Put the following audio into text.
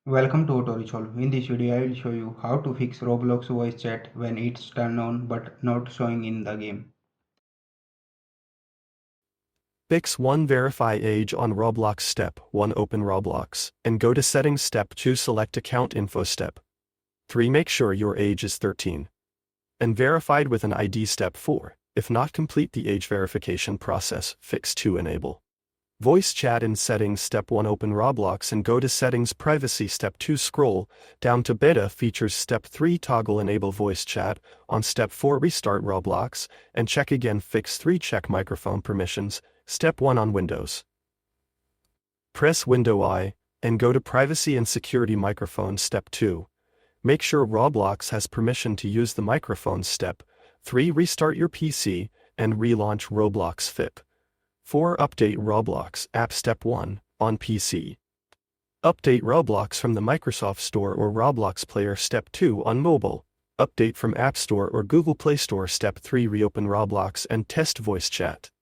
Welcome to Auto. In this video, I will show you how to fix Roblox voice chat when it's turned on but not showing in the game. Fix 1 Verify age on Roblox. Step 1 Open Roblox and go to Settings. Step 2 Select Account Info. Step 3 Make sure your age is 13 and verified with an ID. Step 4 If not, complete the age verification process. Fix 2 Enable Voice Chat in Settings. Step 1 Open Roblox and go to Settings. Privacy. Step 2 Scroll down to Beta Features. Step 3 Toggle Enable Voice Chat on. Step 4 Restart Roblox and check again. Fix 3 Check Microphone Permissions. Step 1 on Windows. Press Window I and go to Privacy and Security Microphone. Step 2 Make sure Roblox has permission to use the microphone. Step 3 Restart your PC and relaunch Roblox. FIP 4 Update Roblox app. Step 1 On PC, update Roblox from the Microsoft Store or Roblox Player. Step 2 On mobile, update from App Store or Google Play Store. Step 3 Reopen Roblox and test voice chat.